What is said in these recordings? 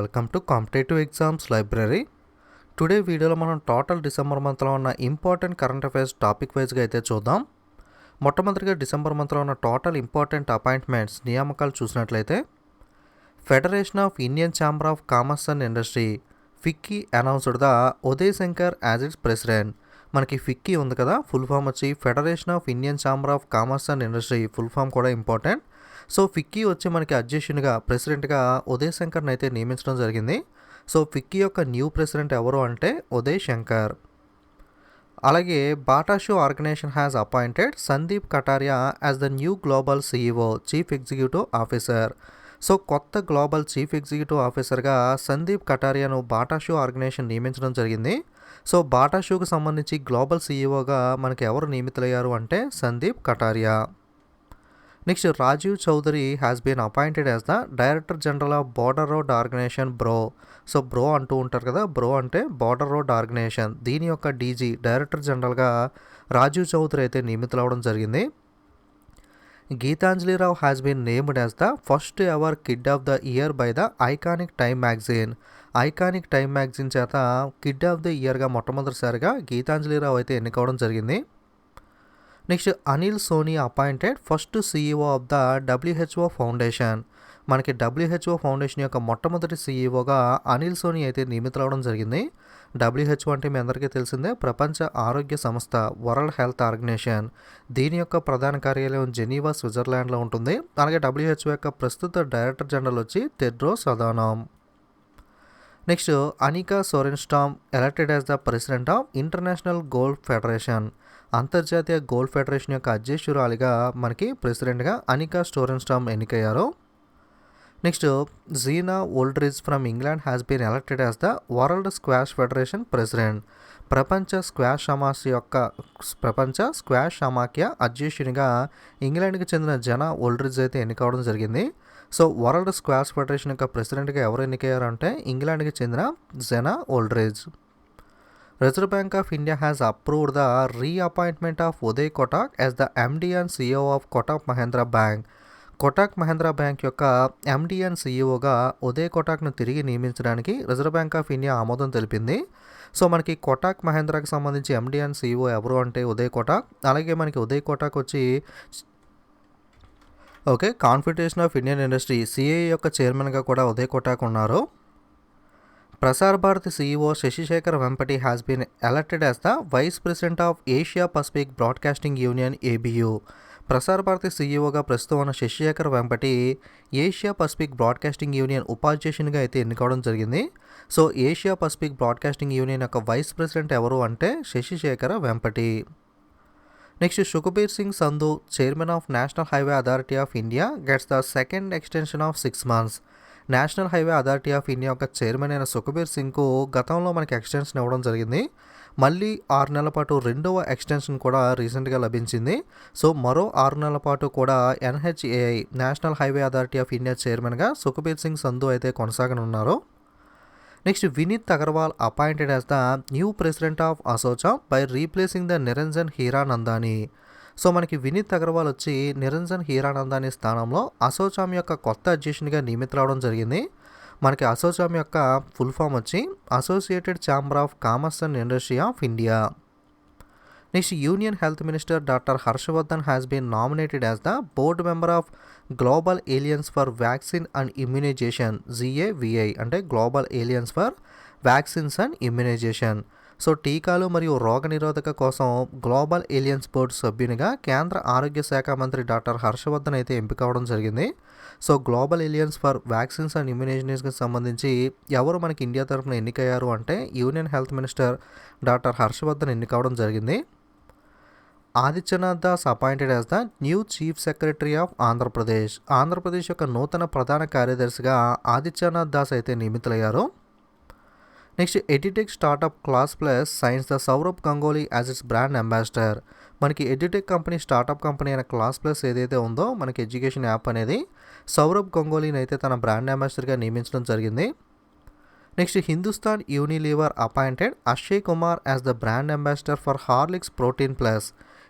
Welcome to competitive exams library. Today వీడియోలో మనం total December మంత్లో ఉన్న ఇంపార్టెంట్ కరెంట్ అఫైర్స్ టాపిక్ వైజ్గా అయితే చూద్దాం. మొట్టమొదటిగా డిసెంబర్ మంత్లో ఉన్న టోటల్ ఇంపార్టెంట్ అపాయింట్మెంట్స్ నియామకాలు చూసినట్లయితే Federation of Indian Chamber of commerce and Industry FICCI announced the Uday Shankar as its president. మనకి ఫిక్కీ ఉంది కదా, ఫుల్ ఫామ్ వచ్చి Federation of Indian Chamber of commerce and Industry. Full form కూడా important. So FICCI వచ్చి మనకి అధ్యక్షునిగా ప్రెసిడెంట్గా ఉదయ్ శంకర్ని అయితే నియమించడం జరిగింది. సో ఫిక్కీ యొక్క న్యూ ప్రెసిడెంట్ ఎవరు అంటే ఉదయ్ శంకర్. అలాగే Bata shoe organization has appointed Sandeep Kataria as the new global CEO chief executive officer. So కొత్త గ్లోబల్ చీఫ్ ఎగ్జిక్యూటివ్ ఆఫీసర్గా సందీప్ కటారియాను బాటా షూ ఆర్గనైజేషన్ నియమించడం జరిగింది. సో బాటా షూకు సంబంధించి గ్లోబల్ సిఇఓగా మనకి ఎవరు నియమితులయ్యారు అంటే Sandeep Kataria. Next Rajiv Chaudhary has been appointed as the director general of border road organization bro. So bro అంటూ ఉంటారు కదా, బ్రో అంటే బోర్డర్ రోడ్ ఆర్గనైజేషన్. దీని యొక్క డీజీ డైరెక్టర్ జనరల్గా రాజీవ్ చౌదరి అయితే నియమితులవడం జరిగింది. గీతాంజలిరావు has been named as the first ever kid of the year by the iconic Time magazine. Iconic Time magazine చేత కిడ్ ఆఫ్ ద ఇయర్గా మొట్టమొదటిసారిగా గీతాంజలిరావు అయితే ఎన్నికవడం జరిగింది. Next Anil Sony appointed first CEO of the WHO foundation. మనకి WHO foundation యొక్క మొట్టమొదటి సిఇఓగా Anil Sony అయితే నియమితులవడం జరిగింది. డబ్ల్యూహెచ్ఓ అంటే మీ అందరికీ తెలిసిందే, ప్రపంచ ఆరోగ్య సంస్థ, వరల్డ్ హెల్త్ ఆర్గనైజేషన్. దీని యొక్క ప్రధాన కార్యాలయం జెనీవా, స్విట్జర్లాండ్లో ఉంటుంది. అలాగే డబ్ల్యూహెచ్ఓ యొక్క ప్రస్తుత డైరెక్టర్ జనరల్ వచ్చి Tedros Adhanom. Next Annika Sorenstam elected as the president of international golf federation. అంతర్జాతీయ గోల్ఫ్ ఫెడరేషన్ యొక్క అధ్యక్షురాలిగా మనకి ప్రెసిడెంట్గా అనికా సోరెన్స్టామ్ ఎన్నికయ్యారు. Next Zena Wooldridge from England has been elected as the world squash federation president. ప్రపంచ squash సమాఖ్య అధ్యక్షునిగా ఇంగ్లాండ్కి చెందిన జనా ఓల్డ్రిజ్ అయితే ఎన్నికవడం జరిగింది. సో వరల్డ్ స్క్వాష్ ఫెడరేషన్ యొక్క ప్రెసిడెంట్గా ఎవరు ఎన్నికయ్యారంటే ఇంగ్లాండ్కి చెందిన Zena Wooldridge. Reserve bank of India has approved the reappointment of Uday Kotak as the MD and CEO of Kotak Mahindra bank. Kotak Mahindra bank యొక్క ఎండి అండ్ సిఇఓగా ఉదయ్ కొటాక్ను తిరిగి నియమించడానికి రిజర్వ్ బ్యాంక్ ఆఫ్ ఇండియా ఆమోదం తెలిపింది. సో మనకి కోటక్ మహేంద్రాకి సంబంధించి ఎండి అండ్ సిఇఓ ఎవరు అంటే ఉదయ్ కొటాక్. అలాగే మనకి ఉదయ్ కొటాక్ వచ్చి confederation of Indian industry CI యొక్క చైర్మన్గా కూడా ఉదయ్ కొటాక్ ఉన్నారు. ప్రసార్ Bharati CEO Shashi Shekhar Vempati has been elected as the vice president of Asia Pacific broadcasting union ఏబియు. ప్రసార్ Bharati సిఇఓగా ప్రస్తుతం ఉన్న Shashi Shekhar Vempati Asia Pacific broadcasting union ఉపాధ్యక్షునిగా అయితే ఎన్నుకోవడం జరిగింది. So Asia Pacific broadcasting union యొక్క వైస్ ప్రెసిడెంట్ ఎవరు అంటే Shashi Shekhar Vempati. Next Sukhbir Singh Sandhu chairman of national highway authority of India gets the second extension of 6 months. National highway authority of India యొక్క chairman అయిన సుఖబీర్ సింగ్కు గతంలో మనకి ఎక్స్టెన్షన్ ఇవ్వడం జరిగింది. మళ్ళీ 6 నెలల పాటు రెండవ ఎక్స్టెన్షన్ కూడా రీసెంట్గా లభించింది. సో మరో 6 నెలల పాటు కూడా NHAI national highway authority of India చైర్మన్గా సుఖబీర్ సింగ్ సంధు అయితే కొనసాగనున్నారు. Next Vineet Agarwal appointed as the new president of ASSOCHAM by replacing the Niranjan Hiranandani. So మనకి వినీత్ అగర్వాల్ వచ్చి నిరంజన్ హీరానందాని స్థానంలో అసోచామ్ యొక్క కొత్త అధ్యక్షునిగా నియమితులవడం జరిగింది. మనకి అసోచామ్ యొక్క ఫుల్ ఫామ్ వచ్చి associated chamber of commerce and industry of India. Next union health minister doctor Harshvardhan has been nominated as the board member of global alliance for vaccine and immunization GAVI అంటే global alliance for vaccines and immunization. So టీకాలు మరియు రోగనిరోధక కోసం global aliens board సభ్యునిగా కేంద్ర ఆరోగ్య శాఖ మంత్రి డాక్టర్ హర్షవర్ధన్ అయితే ఎంపిక అవడం జరిగింది. So global alliance for vaccines and ఇమ్యునైజేషన్కి సంబంధించి ఎవరు మనకి ఇండియా తరఫున ఎన్నికయ్యారు అంటే union health minister doctor Harshavardhan ఎన్నికవడం జరిగింది. Adityanath Das appointed as the new chief secretary of Andhra Pradesh. Andhra Pradesh యొక్క నూతన ప్రధాన కార్యదర్శిగా ఆదిత్యనాథ్ దాస్ అయితే నియమితులయ్యారు. Next edutech startup class plus science the Saurabh Ganguly as it's brand ambassador. మనకి ఎడ్యుటెక్ కంపెనీ స్టార్టప్ కంపెనీ అయిన క్లాస్ ప్లస్ ఏదైతే ఉందో మనకి ఎడ్యుకేషన్ యాప్ అనేది సౌరభ్ గంగోలీని అయితే తన బ్రాండ్ అంబాసిడర్గా నియమించడం జరిగింది. Next Hindustan Unilever appointed Akshay Kumar as the brand ambassador for Horlicks protein plus.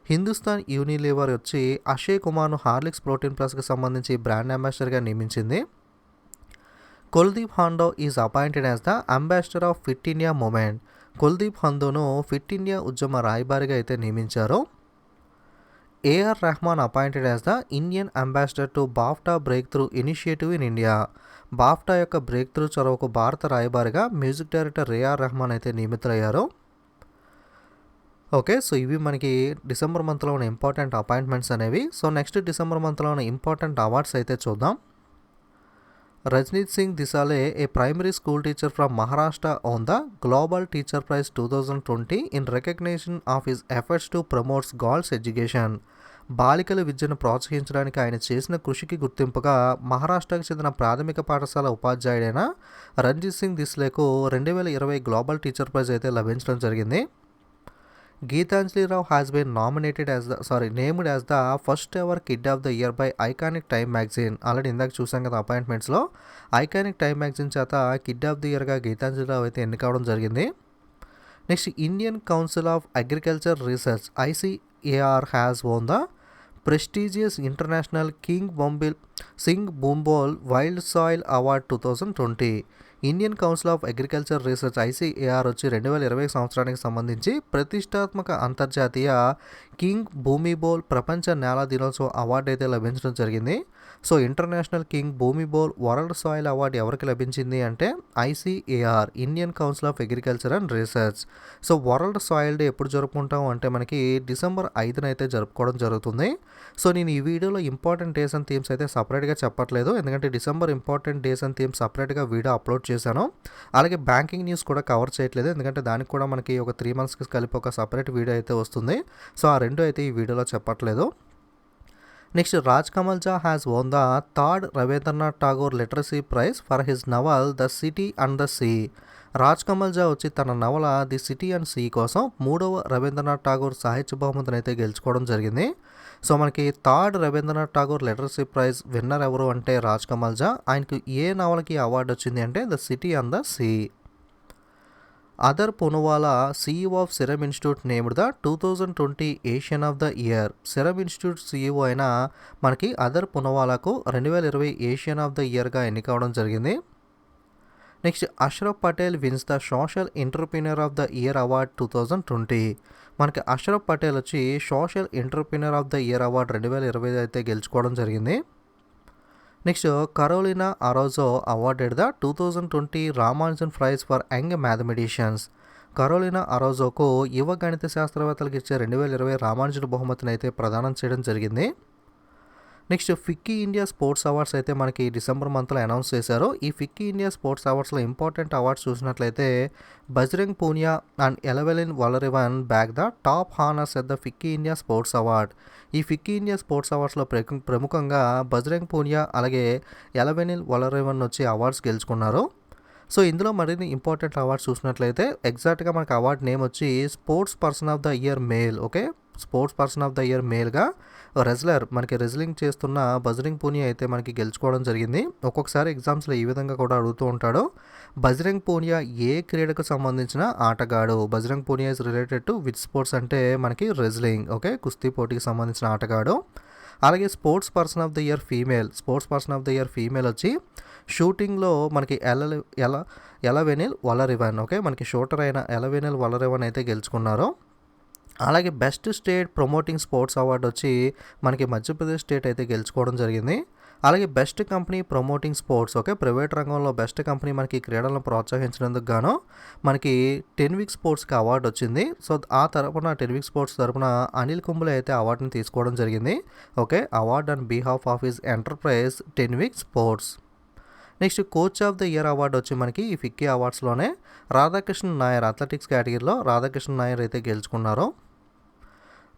Hindustan Unilever వచ్చి అక్షయ్ కుమార్ను హార్లిక్స్ ప్రోటీన్ ప్లస్కి సంబంధించి బ్రాండ్ అంబాసిడర్గా నియమించింది. Kuldeep Handoo is appointed as the ambassador of fit India movement. Kuldeep హాండోను ఫిట్ ఇండియా ఉద్యమ రాయబారిగా అయితే నియమించారు. AR Rahman appointed as the Indian ambassador to BAFTA breakthrough initiative in India. BAFTA యొక్క బ్రేక్ త్రూ చొరవకు భారత రాయబారిగా మ్యూజిక్ డైరెక్టర్ ఏఆర్ రెహమాన్ అయితే నియమితులయ్యారు. ఓకే, సో ఇవి మనకి డిసెంబర్ మంత్లో ఉన్న ఇంపార్టెంట్ అపాయింట్మెంట్స్ అనేవి. సో నెక్స్ట్ డిసెంబర్ మంత్లో ఉన్న ఇంపార్టెంట్ అవార్డ్స్ అయితే చూద్దాం. Ranjit Singh Disale, a primary school teacher from Maharashtra, won the global teacher prize 2020 in recognition of his efforts to promotes girls education. బాలికల విద్యను ప్రోత్సహించడానికి ఆయన చేసిన కృషికి గుర్తింపుగా మహారాష్ట్రకు చెందిన ప్రాథమిక పాఠశాల ఉపాధ్యాయుడైన రణ్జిత్ సింగ్ దిస్లేకు 2020 గ్లోబల్ టీచర్ ప్రైజ్ అయితే లభించడం జరిగింది. Gitanjali Rao has been named as the first ever kid of the year by iconic Time magazine. Already ఇందాక చూసాం కదా అపాయింట్మెంట్స్లో, ఐకానిక్ టైమ్ మ్యాగజైన్ చేత కిడ్ ఆఫ్ ది ఇయర్గా గీతాంజలి రావ్ అయితే ఎన్నికవడం జరిగింది. Next, Indian council of agriculture research ICAR has won the prestigious international King Bhumibol world soil award 2020. Indian council of agriculture research ICAR వచ్చి 2020 సంవత్సరానికి సంబంధించి ప్రతిష్టాత్మక అంతర్జాతీయ కింగ్ భూమిబోల్ ప్రపంచ నేల దినోత్సవ అవార్డు అయితే లభించడం జరిగింది. So international King Bhumibol world soil award ఎవరికి లభించింది అంటే ICAR, Indian council of agriculture and research. So world soil day ఎప్పుడు జరుపుకుంటాం అంటే మనకి డిసెంబర్ 5న అయితే జరుపుకోవడం జరుగుతుంది. సో నేను ఈ వీడియోలో ఇంపార్టెంట్ డేస్ అండ్ థీమ్స్ అయితే సపరేట్గా చెప్పట్లేదు, ఎందుకంటే December important days and themes సపరేట్గా వీడియో అప్లోడ్ చేశాను. అలాగే బ్యాంకింగ్ న్యూస్ కూడా కవర్ చేయట్లేదు, ఎందుకంటే దానికి కూడా మనకి ఒక 3 monthsకి కలిపి ఒక సపరేట్ వీడియో అయితే వస్తుంది. సో ఆ రెండు అయితే ఈ వీడియోలో చెప్పట్లేదు. Next, Raj Kamal Jha has won the third Rabindranath Tagore literacy prize for his novel the city and the sea. Raj Kamal Jha వచ్చి తన నవల ది సిటీ అండ్ సీ కోసం 3వ రవీంద్రనాథ్ ఠాగూర్ సాహిత్య బహుమతిని అయితే గెలుచుకోవడం జరిగింది. సో మనకి third Rabindranath Tagore literacy prize winner ఎవరు అంటే రాజ్ కమల్ జా. ఆయనకు ఏ నవలకి అవార్డు వచ్చింది అంటే the city and the sea. Adar Poonawalla, CEO of Serum institute named the 2020 Asian of the year. Serum institute CEO అయిన మనకి అదర్ పునవాలాకు 2020 ఏషియన్ ఆఫ్ ద ఇయర్గా ఎన్నికవడం జరిగింది. Next, Ashraf Patel wins the social entrepreneur of the year award 2020. మనకి అష్రఫ్ పటేల్ వచ్చి social entrepreneur of the year award 2020 అయితే గెలుచుకోవడం జరిగింది. Next, Carolina Araujo awarded the 2020 Ramanujan prize for young mathematicians. Carolina అరోజోకు యువ గణిత శాస్త్రవేత్తలకు ఇచ్చే 2020 రామానుజన్ బహుమతిని అయితే ప్రదానం చేయడం జరిగింది. Next, FICCI India sports awards అయితే మనకి డిసెంబర్ మంత్లో అనౌన్స్ చేశారు. ఈ ఫిక్కీ ఇండియా స్పోర్ట్స్ అవార్డ్స్లో ఇంపార్టెంట్ అవార్డ్స్ చూసినట్లయితే Bajrang Punia and Elavenil Valarivan bag the top honours at the FICCI India sports award. ఈ ఫిక్కీ ఇండియా స్పోర్ట్స్ అవార్డ్స్లో ప్రముఖంగా బజరంగ్ పూనియా అలాగే ఎలవెనిల్ వలరివన్ వచ్చి అవార్డ్స్ గెలుచుకున్నారు. సో ఇందులో మరిన్ని ఇంపార్టెంట్ అవార్డ్స్ చూసినట్లయితే ఎగ్జాక్ట్గా మనకి అవార్డ్ నేమ్ వచ్చి sports person of the year male. Okay, sports person of the year మేల్గా మనకి రెజ్లింగ్ చేస్తున్న బజరంగ్ పూనియా అయితే మనకి గెలుచుకోవడం జరిగింది. ఒక్కొక్కసారి ఎగ్జామ్స్లో ఈ విధంగా కూడా అడుగుతూ ఉంటాడు. బజరంగ్ పూనియా ఏ క్రీడకు సంబంధించిన ఆటగాడు? Bajrang Punia is related to which sports అంటే మనకి రెజ్లింగ్. ఓకే, కుస్తీ పోటీకి సంబంధించిన ఆటగాడు. అలాగే sports person of the year female వచ్చి షూటింగ్లో మనకి ఎలవెనిల్ వలరివన్. ఓకే, మనకి షూటర్ అయిన ఎలవెనిల్ వలరివన్ అయితే గెలుచుకున్నారు. అలాగే best state promoting sports award వచ్చి మనకి మధ్యప్రదేశ్ స్టేట్ అయితే గెలుచుకోవడం జరిగింది. అలాగే best company promoting sports, okay, private రంగంలో బెస్ట్ కంపెనీ మనకి క్రీడలను ప్రోత్సహించినందుకు గాను మనకి 10 వీక్ స్పోర్ట్స్కి అవార్డు వచ్చింది. సో ఆ తరపున 10 వీక్ స్పోర్ట్స్ తరపున అనిల్ కుంబ్లే అయితే అవార్డుని తీసుకోవడం జరిగింది. Okay, award on behalf of his enterprise 10 week sports. Next, coach of the year award వచ్చి మనకి ఈ ఫిక్కీ అవార్డ్స్లోనే రాధాకృష్ణ నాయర్ అథ్లెటిక్స్ కేటగిరీలో రాధాకృష్ణ నాయర్ అయితే గెలుచుకున్నారు.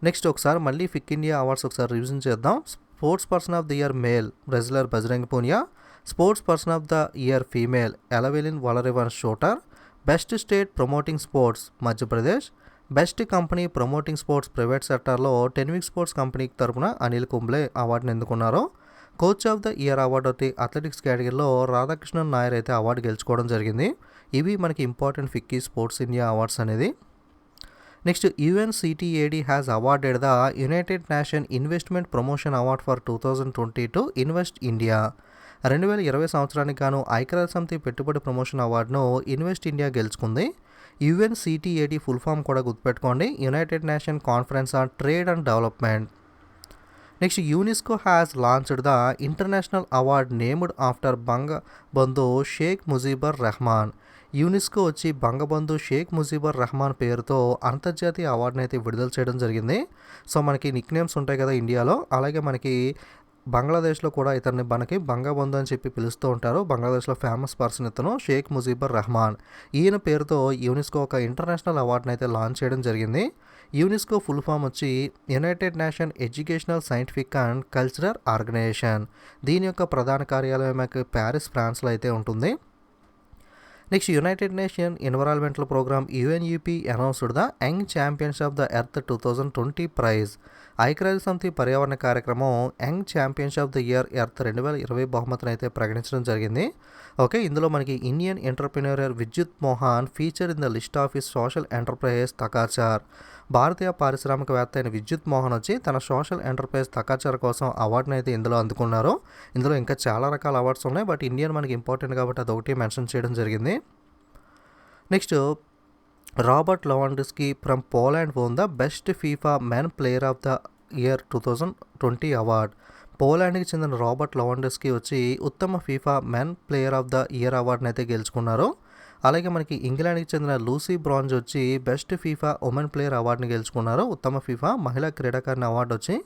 నెక్స్ట్, ఒకసారి మళ్ళీ ఫిక్ ఇండియా అవార్డ్స్ ఒకసారి రివిజన్ చేద్దాం. Sports person of the year male wrestler Bajrang Punia. Sports person of the year female ఎలవెలిన్ Valarivan shooter. Best state promoting sports Madhya Pradesh. Best company promoting sports private సెక్టార్లో 10 వీక్ స్పోర్ట్స్ కంపెనీకి తరపున అనిల్ కుంబ్లే అవార్డుని ఎందుకున్నారు. Coach of the year award ఒకటి athletics కేటగిరీలో రాధాకృష్ణన్ నాయర్ అయితే award గెలుచుకోవడం జరిగింది. ఇవి మనకి important FICCI sports India awards అనేది. Next, UNCTAD has awarded the united nation investment promotion award for 2020 to invest India. 2020 సంవత్సరానికి గాను ఐక్యరాజ్య సమితి పెట్టుబడి ప్రమోషన్ అవార్డును ఇన్వెస్ట్ ఇండియా గెలుచుకుంది. యుఎన్సిటిఏడి ఫుల్ ఫామ్ కూడా గుర్తుపెట్టుకోండి, united nation conference on trade and development. Next UNESCO has launched the international award named after Bangabandhu Sheikh Mujibur Rahman. UNESCO వచ్చి బంగబంధు షేక్ ముజీబుర్ రెహమాన్ పేరుతో అంతర్జాతీయ అవార్డుని అయితే విడుదల చేయడం జరిగింది. సో మనకి నిక్ నేమ్స్ ఉంటాయి కదా ఇండియాలో, అలాగే మనకి బంగ్లాదేశ్లో కూడా ఇతన్ని మనకి బంగబంధు అని చెప్పి పిలుస్తూ ఉంటారు. బంగ్లాదేశ్లో ఫేమస్ పర్సన్ ఇతను షేక్ ముజీబుర్ రెహమాన్. ఈయన పేరుతో యునెస్కో ఒక ఇంటర్నేషనల్ అవార్డుని అయితే లాంచ్ చేయడం జరిగింది. యునెస్కో ఫుల్ ఫామ్ వచ్చి united nation educational scientific and cultural organization. దీని యొక్క ప్రధాన కార్యాలయం ప్యారిస్, ఫ్రాన్స్లో అయితే ఉంటుంది. Next united nation environmental program UNEP announced the young champions of the earth 2020 prize. ఐక్యరాజ్య సమితి పర్యావరణ కార్యక్రమం young champions of the year earth 2020 బహుమతిని అయితే ప్రకటించడం జరిగింది. ఓకే, ఇందులో మనకి Indian entrepreneur Vidyut Mohan feature in the list of his social enterprise Takachar. భారతీయ పారిశ్రామికవేత్త అయిన విద్యుత్ మోహన్ వచ్చి తన సోషల్ ఎంటర్ప్రైజ్ తకాచార్ కోసం అవార్డుని అయితే ఇందులో అందుకున్నారు. ఇందులో ఇంకా చాలా రకాల అవార్డ్స్ ఉన్నాయి, బట్ ఇండియన్ మనకి ఇంపార్టెంట్ కాబట్టి అది ఒకటి మెన్షన్ చేయడం జరిగింది. Next Robert Lewandowski from Poland won the best FIFA men player of the year 2020 award. పోలాండ్కి చెందిన రాబర్ట్ లెవాండోవ్స్కీ వచ్చి ఉత్తమ FIFA men player of the year అవార్డుని అయితే గెలుచుకున్నారు. అలాగే మనకి ఇంగ్లాండ్కి చెందిన లూసీ బ్రాంజ్ వచ్చి బెస్ట్ ఫీఫా ఉమెన్ ప్లేయర్ అవార్డుని గెలుచుకున్నారు. ఉత్తమ ఫీఫా మహిళా క్రీడాకారిణి అవార్డు వచ్చి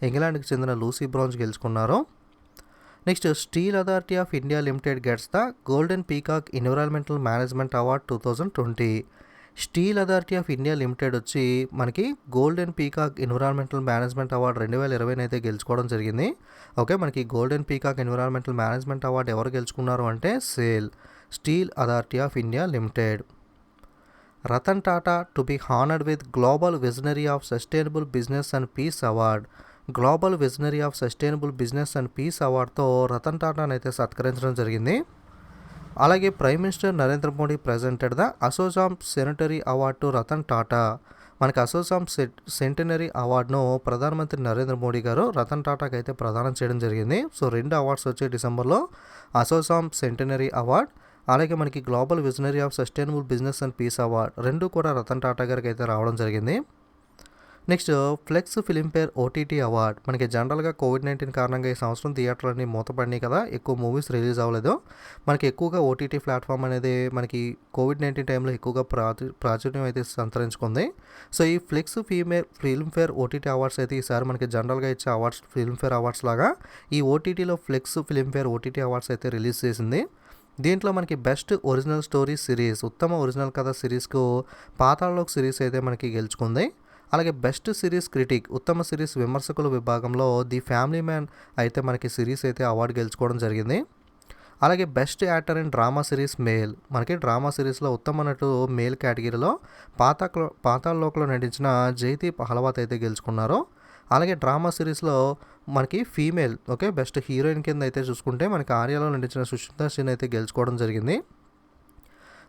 ఇంగ్లాండ్కి చెందిన లూసీ బ్రాంజ్ గెలుచుకున్నారు. Next steel authority of India limited gets the golden peacock environmental management award 2020. Steel authority of India limited వచ్చి మనకి golden peacock environmental management award 2020 అయితే గెలుచుకోవడం జరిగింది. ఓకే, మనకి golden peacock environmental management award ఎవరు గెలుచుకున్నారు అంటే steel authority of India limited. Ratan Tata to be honoured with global visionary of sustainable business and peace award. Global visionary of sustainable business and peace అవార్డుతో రతన్ టాటాని అయితే సత్కరించడం జరిగింది. అలాగే prime minister Narendra Modi presented the ASSOCHAM centenary award to Ratan Tata. మనకి ASSOCHAM centenary అవార్డును ప్రధానమంత్రి నరేంద్ర మోడీ గారు రతన్ టాటాకి అయితే ప్రదానం చేయడం జరిగింది. సో 2 అవార్డ్స్ వచ్చే డిసెంబర్లో, అసోచామ్ సెంటనరీ అవార్డ్, అలాగే మనకి global visionary of sustainable business and peace award 2 కూడా రతన్ టాటా గారికి అయితే రావడం జరిగింది. Next flex filmfare OTT award. మనకి జనరల్గా కోవిడ్-19 కారణంగా ఈ సంవత్సరం థియేటర్లన్నీ మూతపడినాయి కదా, ఎక్కువ మూవీస్ రిలీజ్ అవ్వలేదు. మనకి ఎక్కువగా ఓటీటీ ప్లాట్ఫామ్ అనేది మనకి కోవిడ్-19 టైంలో ఎక్కువగా ప్రాచుర్యం అయితే సంతరించుకుంది. సో ఈ ఫ్లెక్స్ ఫిలింఫేర్ ఓటీటీ అవార్డ్స్ అయితే ఈసారి మనకి జనరల్గా ఇచ్చే అవార్డ్స్ ఫిలింఫేర్ అవార్డ్స్ లాగా ఈ ఓటీటీలో ఫ్లెక్స్ ఫిలింఫేర్ ఓటీటీ అవార్డ్స్ అయితే రిలీజ్ చేసింది. దీంట్లో మనకి బెస్ట్ ఒరిజినల్ స్టోరీ సిరీస్, ఉత్తమ ఒరిజినల్ కథ సిరీస్కు పాతాళలోక్ సిరీస్ అయితే మనకి గెలుచుకుంది. అలాగే బెస్ట్ సిరీస్ క్రిటిక్, ఉత్తమ సిరీస్ విమర్శకుల విభాగంలో ది ఫ్యామిలీ మ్యాన్ అయితే మనకి సిరీస్ అయితే అవార్డు గెలుచుకోవడం జరిగింది. అలాగే best actor in drama series male, మనకి డ్రామా సిరీస్లో ఉత్తమ నటు మేల్ కేటగిరీలో పాతాళలోక్లో నటించిన జైదీప్ అహ్లవాత్ అయితే గెలుచుకున్నారు. అలాగే డ్రామా సిరీస్లో మనకి ఫీమేల్, ఓకే, బెస్ట్ హీరోయిన్ కింద అయితే చూసుకుంటే మనకి ఆర్యాలో నటించిన సుష్మితా సేన్ అయితే గెలుచుకోవడం జరిగింది.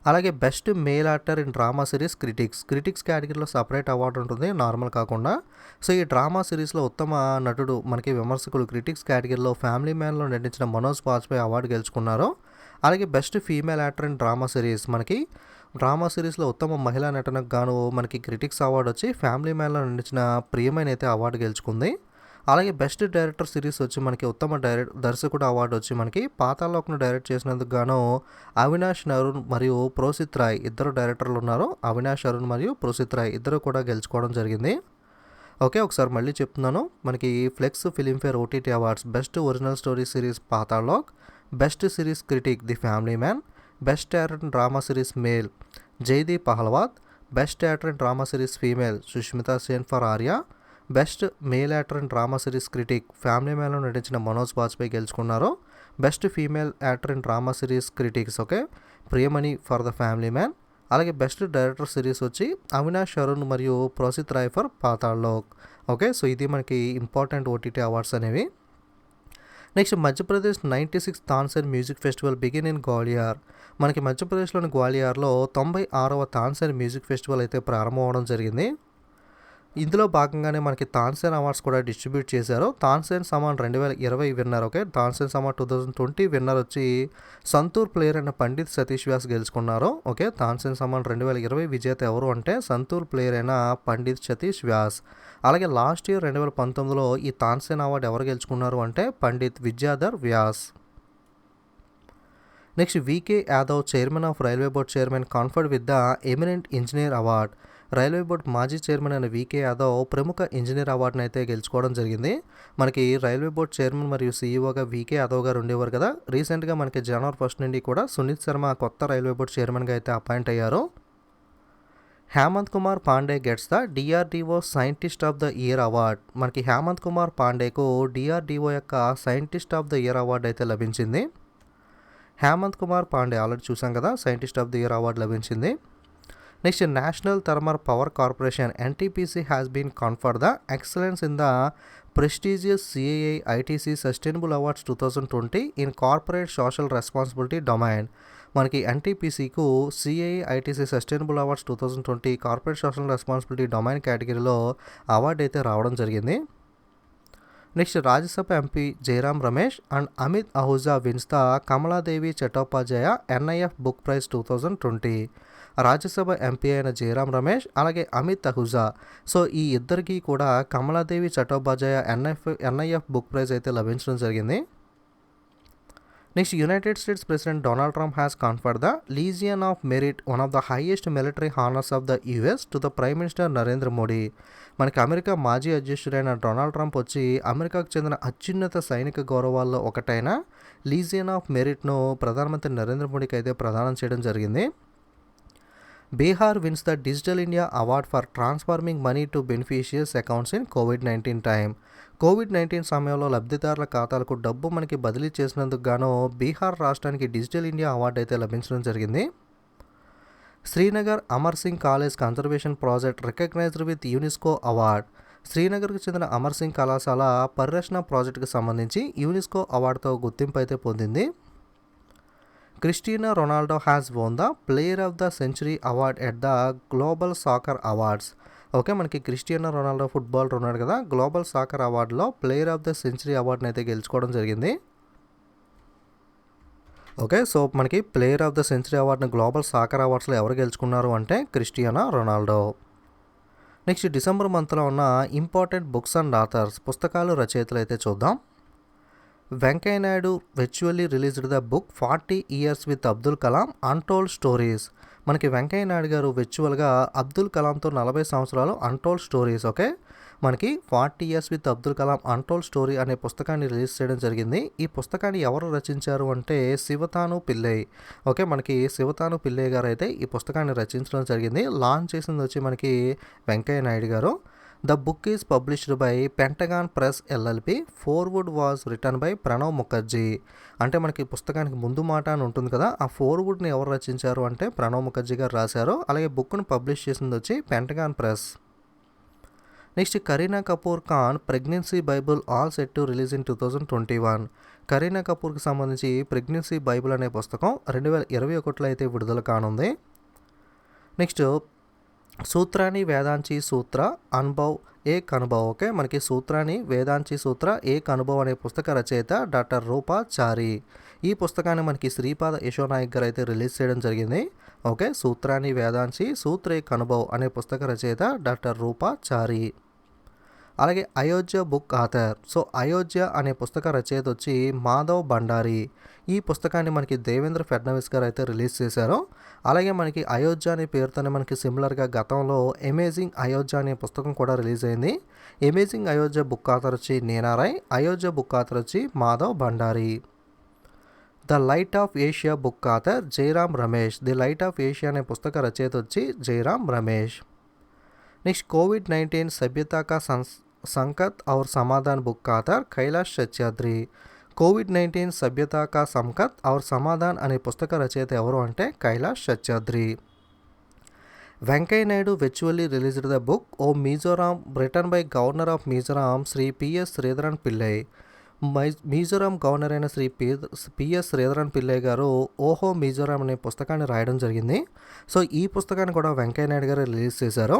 అలాగే best male actor in drama series critics కేటగిరీలో సపరేట్ అవార్డు ఉంటుంది, నార్మల్ కాకుండా. సో ఈ డ్రామా సిరీస్లో ఉత్తమ నటుడు మనకి విమర్శకులు క్రిటిక్స్ కేటగిరీలో ఫ్యామిలీ మ్యాన్లో నటించిన మనోజ్ వాజ్పేయి అవార్డు గెలుచుకున్నారు. అలాగే best female actor in drama series, మనకి డ్రామా సిరీస్లో ఉత్తమ మహిళా నటనకు గాను మనకి క్రిటిక్స్ అవార్డు వచ్చి ఫ్యామిలీ మ్యాన్లో నటించిన ప్రియమైన అయితే అవార్డు గెలుచుకుంది. అలాగే బెస్ట్ డైరెక్టర్ సిరీస్ వచ్చి మనకి ఉత్తమ దర్శకుడు అవార్డు వచ్చి మనకి పాతాళలోక్ను డైరెక్ట్ చేసినందుకు గాను అవినాష్ అరుణ్ మరియు ప్రోసిత్ రాయ్ ఇద్దరు డైరెక్టర్లు ఉన్నారు. అవినాష్ అరుణ్ మరియు ప్రోసిత్ రాయ్ ఇద్దరు కూడా గెలుచుకోవడం జరిగింది. ఓకే, ఒకసారి మళ్ళీ చెప్తున్నాను. మనకి flex filmfare OTT awards best original story series Paatal Lok, best series critic the family man, best actor in drama series male Jaideep అహ్లవాత్, best actor in drama series female Sushmita Sen for Arya, best male actor in drama series critic family మ్యాన్లో నటించిన మనోజ్ వాజ్పేయి గెలుచుకున్నారు. Best female actor in drama series critics, okay, Priyamani for the family man. అలాగే best director series వచ్చి అవినాష్ అరుణ్ మరియు ప్రోసిత్ Roy for Paatal Lok. Okay, so ఇది మనకి important OTT awards అనేవి. Next Madhya Pradesh 96th Tansen music festival begin in Gwalior. మనకి మధ్యప్రదేశ్లోని గ్వాలియర్లో 96వ తాన్సేన్ మ్యూజిక్ ఫెస్టివల్ అయితే ప్రారంభం అవడం జరిగింది. ఇందులో భాగంగానే మనకి తాన్సేన్ అవార్డ్స్ కూడా డిస్ట్రిబ్యూట్ చేశారు. Tansen Samman 2020 winner, okay. Tansen Samman 2020 winner వచ్చి సంతూర్ ప్లేయర్ అయిన పండిత్ సతీష్ వ్యాస్ గెలుచుకున్నారు, ఓకే. తాన్సేన్ సమాన్ 2020 విజేత ఎవరు అంటే సంతూర్ ప్లేయర్ అయిన పండిత్ సతీష్ వ్యాస్. అలాగే లాస్ట్ ఇయర్ 2019లో ఈ తాన్సేన్ అవార్డు ఎవరు గెలుచుకున్నారు అంటే Pandit Vidyadhar Vyas. Next V K Yadav chairman of railway board chairman conferred with the eminent engineer award. Railway board మాజీ చైర్మన్ అయిన వికే యాదవ్ ప్రముఖ ఇంజనీర్ అవార్డుని అయితే గెలుచుకోవడం జరిగింది. మనకి రైల్వే బోర్డ్ చైర్మన్ మరియు సీఈఓగా వికే యాదవ్ గారు ఉండేవారు కదా. రీసెంట్గా మనకి జనవరి 1 నుండి కూడా సునీత్ శర్మ కొత్త రైల్వే బోర్డ్ చైర్మన్గా అయితే అపాయింట్ అయ్యారు. Hemant Kumar Pandey gets the DRDO scientist of the year award. మనకి హేమంత్ కుమార్ పాండేకు డిఆర్డిఓ యొక్క scientist of the year award అయితే లభించింది. హేమంత్ కుమార్ పాండే ఆల్రెడీ చూసాం కదా, scientist of the year award లభించింది. Next national thermal power corporation NTPC has been conferred the excellence in the prestigious CII ITC sustainable awards 2020 in corporate social responsibility domain. మనకి ఎన్టీపీసీకు CII ITC sustainable awards 2020 corporate social responsibility domain కేటగిరీలో award అయితే రావడం జరిగింది. Next Rajya Sabha MP Jairam Ramesh and Amit Ahuja wins the Kamaladevi Chattopadhyay NIF book prize 2020. Rajya Sabha MP అయిన జయరాం రమేష్ అలాగే Amit Ahuja, so ఈ ఇద్దరికి కూడా Kamaladevi Chattopadhyay NIF book prize అయితే లభించడం జరిగింది. Next united states president Donald Trump has conferred the legion of merit, one of the highest military honours of the US to the prime minister Narendra Modi. మనకి America మాజీ అధ్యక్షుడైన డొనాల్డ్ ట్రంప్ వచ్చి అమెరికాకు చెందిన అత్యున్నత సైనిక గౌరవాల్లో ఒకటైన లీజియన్ ఆఫ్ మెరిట్ను ప్రధానమంత్రి నరేంద్ర మోడీకి అయితే ప్రదానం చేయడం జరిగింది. Bihar wins the digital India award for transforming money to beneficiaries accounts in కోవిడ్-19 టైం. కోవిడ్-19 సమయంలో లబ్ధిదారుల ఖాతాలకు డబ్బు మనకి బదిలీ చేసినందుకు గాను బీహార్ రాష్ట్రానికి డిజిటల్ ఇండియా అవార్డు అయితే లభించడం జరిగింది. Srinagar Amar Singh college conservation project recognized with UNESCO award. శ్రీనగర్కు చెందిన అమర్ సింగ్ కళాశాల పరిరక్షణ ప్రాజెక్టుకు సంబంధించి యునెస్కో అవార్డుతో గుర్తింపు అయితే పొందింది. Cristiano Ronaldo has won the player of the century award at the global soccer awards. Okay, మనకి క్రిస్టియానో రొనాల్డో ఫుట్బాలర్ ఉన్నాడు కదా, గ్లోబల్ సాకర్ అవార్డులో ప్లేయర్ ఆఫ్ ద సెంచరీ అవార్డుని అయితే గెలుచుకోవడం జరిగింది. ఓకే, సో మనకి ప్లేయర్ ఆఫ్ ద సెంచరీ అవార్డుని గ్లోబల్ సాకర్ అవార్డ్స్లో ఎవరు గెలుచుకున్నారు అంటే క్రిస్టియానో రొనాల్డో. నెక్స్ట్ డిసెంబర్ మంత్లో ఉన్న ఇంపార్టెంట్ బుక్స్ అండ్ ఆథర్స్, పుస్తకాలు రచయితలు అయితే చూద్దాం. Venkaiah Naidu virtually released the book 40 years with Abdul Kalam untold stories. మనకి వెంకయ్య నాయుడు గారు వర్చువల్గా అబ్దుల్ కలాంతో 40 సంవత్సరాలు అన్టోల్డ్ స్టోరీస్, ఓకే. మనకి 40 years with Abdul Kalam untold story అనే పుస్తకాన్ని రిలీజ్ చేయడం జరిగింది. ఈ పుస్తకాన్ని ఎవరు రచించారు అంటే శివతాను పిల్లై, ఓకే. మనకి శివతాను పిల్లై గారు అయితే ఈ పుస్తకాన్ని రచించడం జరిగింది. లాంచ్ చేసింది వచ్చి మనకి Venkaiah Naidu garu. The book is published by Pentagon press LLP. Foreword was written by Pranab Mukherjee. అంటే మనకి పుస్తకానికి ముందు మాట అని ఉంటుంది కదా, ఆ ఫోర్వుడ్ని ఎవరు రచించారు అంటే ప్రణవ్ ముఖర్జీ గారు రాశారు. అలాగే బుక్ను పబ్లిష్ చేసింది వచ్చి Pentagon press. Next Kareena Kapoor Khan pregnancy bible all set to release in 2021. Kareena కపూర్కి సంబంధించి ప్రెగ్నెన్సీ బైబుల్ అనే పుస్తకం 2021లో అయితే విడుదల కానుంది. నెక్స్ట్ సూత్రాన్ని వేదాంచి సూత్ర అనుభవ్ ఏక్ అనుభవ్, ఓకే. మనకి సూత్రాన్ని వేదాంచి సూత్ర ఏక్ అనుభవ్ అనే పుస్తక రచయిత డాక్టర్ రూపా చారి. ఈ పుస్తకాన్ని మనకి శ్రీపాద యశోనాయక్ గారు అయితే రిలీజ్ చేయడం జరిగింది, ఓకే. సూత్రాన్ని వేదాంచి సూత్ర ఏక్ అనుభవ్ అనే పుస్తక రచయిత డాక్టర్ రూపా చారి. అలాగే Ayodhya book author, so Ayodhya అనే పుస్తక రచయిత వచ్చి మాధవ్ భండారి. ఈ పుస్తకాన్ని మనకి దేవేంద్ర ఫడ్నవీస్ గారు అయితే రిలీజ్ చేశారు. అలాగే మనకి అయోధ్య అనే పేరుతోనే మనకి సిమిలర్గా గతంలో అమేజింగ్ అయోధ్య అనే పుస్తకం కూడా రిలీజ్ అయింది. అమేజింగ్ అయోధ్య బుక్ ఆథర్ వచ్చి నేనారాయ్, అయోధ్య బుక్ ఆథర్ వచ్చి Madhav Bhandari. The light of Asia book author Jairam Ramesh. The light of Asia అనే పుస్తక రచయిత వచ్చి జయరాం రమేష్. నెక్స్ట్ కోవిడ్-19 సభ్యతా కా సంకట్ और समाधान बुक ఆథర్ కైలాష్ సత్యాద్రి. కోవిడ్-19 సభ్యతా కా సంకట్ और समाधान అనే పుస్తక రచయిత ఎవరు అంటే Kailash Satyadri. Venkaiah Naidu virtually released the book O Mizoram written by governor of Mizoram Shri PS Sreedharan Pillai. Mizoram governor అయిన శ్రీ పిఎస్ శ్రీధరన్ పిల్లై గారు ఓహో మిజోరాం అనే పుస్తకాన్ని రాయడం జరిగింది. సో ఈ పుస్తకాన్ని కూడా వెంకయ్య నాయుడు గారు రిలీజ్ చేశారు,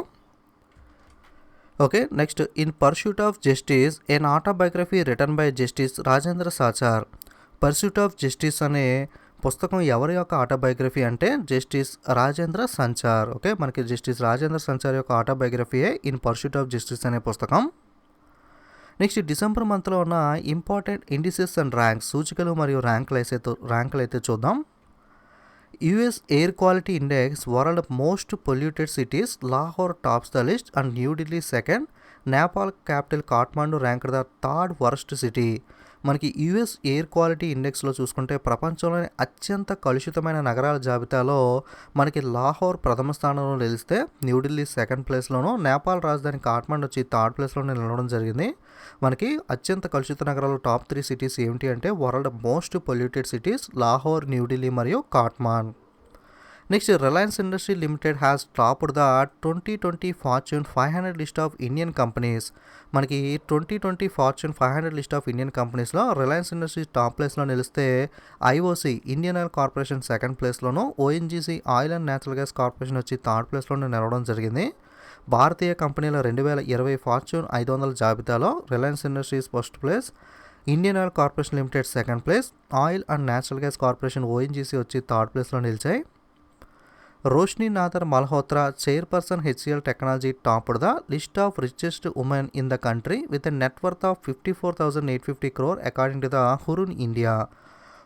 okay, next in pursuit of justice an autobiography written by justice Rajendra Sachar. Pursuit of justice అనే పుస్తకం ఎవరి యొక్క ఆటోబయోగ్రఫీ అంటే జస్టిస్ రాజేంద్ర సంచార్. ఓకే, మనకి జస్టిస్ రాజేంద్ర సంచార్ యొక్క ఆటోబయోగ్రఫీయే ఇన్ పర్సూట్ ఆఫ్ జస్టిస్ అనే పుస్తకం. నెక్స్ట్ డిసెంబర్ మంత్లో ఉన్న ఇంపార్టెంట్ ఇండిసెస్ అండ్ ర్యాంక్స్, సూచికలు మరియు ర్యాంకులు అయితే చూద్దాం. US air quality index world most polluted cities, Lahore tops the list and New Delhi second, Nepal capital Kathmandu ranked the third worst city. మనకి యుఎస్ ఎయిర్ క్వాలిటీ ఇండెక్స్లో చూసుకుంటే ప్రపంచంలోని అత్యంత కలుషితమైన నగరాల జాబితాలో మనకి లాహోర్ ప్రథమ స్థానంలో నిలిస్తే న్యూఢిల్లీ సెకండ్ ప్లేస్లోనూ, నేపాల్ రాజధాని కాఠ్మండు వచ్చి థర్డ్ ప్లేస్లోనే నిలవడం జరిగింది. మనకి అత్యంత కలుషిత నగరాలు టాప్ 3 సిటీస్ ఏమిటి అంటే world most polluted cities Lahore, New Delhi మరియు Kathmandu. Next Reliance Industry Limited has topped the 2020 Fortune 500 list of Indian companies. మనకి 2020 ఫార్చ్యూన్ 500 లిస్ట్ ఆఫ్ ఇండియన్ కంపెనీస్లో రిలయన్స్ ఇండస్ట్రీస్ టాప్ ప్లేస్లో నిలిస్తే IOC Indian Oil Corporation second ప్లేస్లోను, ONGC Oil and Natural Gas Corporation వచ్చి third ప్లేస్లోనే నిలవడం జరిగింది. భారతీయ కంపెనీల 2020 ఫార్చ్యూన్ 500 జాబితాలో Reliance Industries first place, Indian Oil Corporation limited second place, oil and Natural Gas corporation ONGC వచ్చి థర్డ్ ప్లేస్లో నిలిచాయి. Roshni Nadar Malhotra, chairperson HCl technology, topped the list of richest women in the country with a net worth of 54,850 crore according to the Hurun India.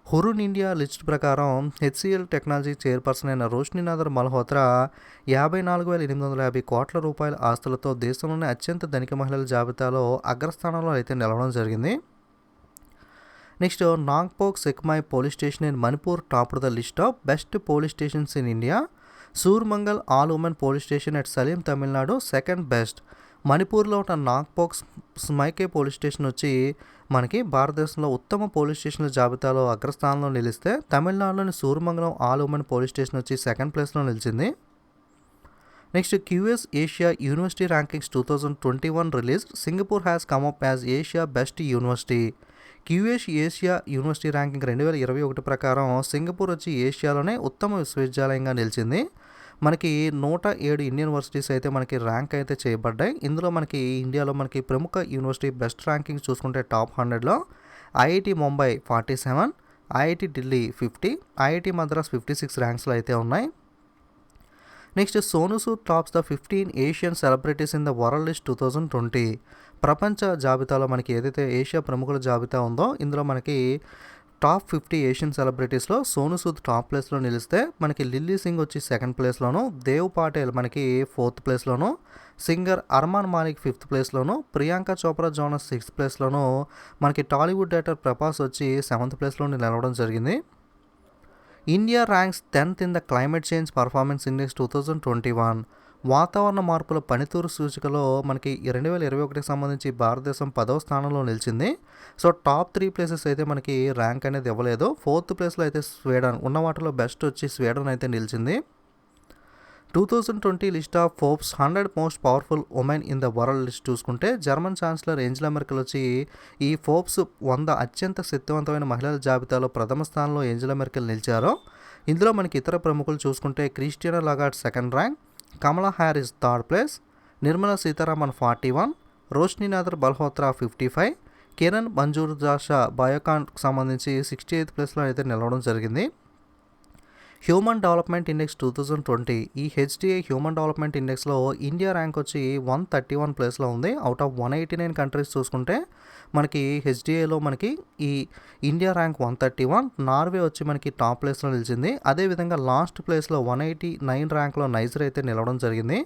Hurun India list ప్రకారం HCl technology chairperson అయిన రోష్ని నాదర్ మల్హోత్రా 54,850 కోట్ల రూపాయల ఆస్తులతో దేశంలోని అత్యంత ధనిక మహిళల జాబితాలో అగ్రస్థానంలో అయితే నిలవడం జరిగింది. Next Nongpok Sekmai police station in Manipur topped the list of best police stations in India. Suramangal all women police station at Salem Tamil Nadu second best. మణిపూర్లో ఉన్న నాగ్పోక్ స్మైకే పోలీస్ స్టేషన్ వచ్చి మనకి భారతదేశంలో ఉత్తమ పోలీస్ స్టేషన్ల జాబితాలో అగ్రస్థానంలో నిలిస్తే తమిళనాడులోని సూర్మంగళం ఆల్ ఉమెన్ పోలీస్ స్టేషన్ వచ్చి సెకండ్ ప్లేస్లో నిలిచింది. Next QS Asia university rankings 2021 released, Singapore has come up as Asia best university. QS Asia university ranking 2021 ప్రకారం సింగపూర్ వచ్చి ఏషియాలోనే ఉత్తమ విశ్వవిద్యాలయంగా నిలిచింది. మనకి 107 ఇండియన్ యూనివర్సిటీస్ అయితే మనకి ర్యాంక్ అయితే చేయబడ్డాయి. ఇందులో మనకి ఇండియాలో మనకి ప్రముఖ యూనివర్సిటీ బెస్ట్ ర్యాంకింగ్ చూసుకుంటే టాప్ 100లో IIT Mumbai 47, IIT Delhi 50, IIT Madras 56 ర్యాంక్స్లో అయితే ఉన్నాయి. Next Sonu Sood tops the 15 Asian celebrities in the world list 2020. ప్రపంచ జాబితాలో మనకి ఏదైతే ఏషియా ప్రముఖుల జాబితా ఉందో ఇందులో మనకి టాప్ 50 ఏషియన్ సెలబ్రిటీస్లో సోను సూద్ టాప్ ప్లేస్లో నిలిస్తే మనకి లిల్లీ సింగ్ వచ్చి సెకండ్ ప్లేస్లోను, దేవ్ పాటేల్ మనకి ఫోర్త్ ప్లేస్లోను, సింగర్ అర్మాన్ మాలిక్ ఫిఫ్త్ ప్లేస్లోను, ప్రియాంక చోప్రా జోనస్ సిక్స్త్ ప్లేస్లోను, మనకి టాలీవుడ్ యాక్టర్ ప్రభాస్ వచ్చి సెవెంత్ ప్లేస్లో నిలవడం జరిగింది. India ranks 10th in the climate change performance index 2021. వాతావరణ మార్పుల పనితీరు సూచికలో మనకి 2021కి సంబంధించి భారతదేశం 10వ స్థానంలో నిలిచింది. సో టాప్ 3 ప్లేసెస్ అయితే మనకి ర్యాంక్ అనేది ఇవ్వలేదు. 4th ప్లేస్లో అయితే స్వీడన్, ఉన్న వాటిలో బెస్ట్ వచ్చి స్వీడన్ అయితే నిలిచింది. 2020 list of Forbes 100 most powerful women in the world list చూసుకుంటే జర్మన్ ఛాన్సలర్ ఏంజెలా మెర్కెల్ వచ్చి ఈ ఫోర్బ్స్ 100 అత్యంత శక్తివంతమైన మహిళల జాబితాలో ప్రథమ స్థానంలో ఏంజెలా మెర్కెల్ నిలిచారు. ఇందులో మనకి ఇతర ప్రముఖులు చూసుకుంటే Christiana Lagarde second rank, Kamala Harris third place, Nirmala Sitharaman 41, Roshni Nadar Malhotra 55, Kiran Mazumdar Shaw బయోకాన్కి సంబంధించి 68th ప్లేస్లో అయితే నిలవడం జరిగింది. Human development index 2020. ఈ హెచ్డిఐ హ్యూమన్ డెవలప్మెంట్ ఇండెక్స్లో ఇండియా ర్యాంక్ వచ్చి 131 ప్లేస్లో ఉంది. అవుట్ ఆఫ్ 189 కంట్రీస్ చూసుకుంటే మనకి హెచ్డిఐలో మనకి ఈ ఇండియా ర్యాంక్ 131, నార్వే వచ్చి మనకి టాప్ ప్లేస్లో నిలిచింది. అదేవిధంగా లాస్ట్ ప్లేస్లో 189 ర్యాంక్లో నైజర్ అయితే నిలవడం జరిగింది.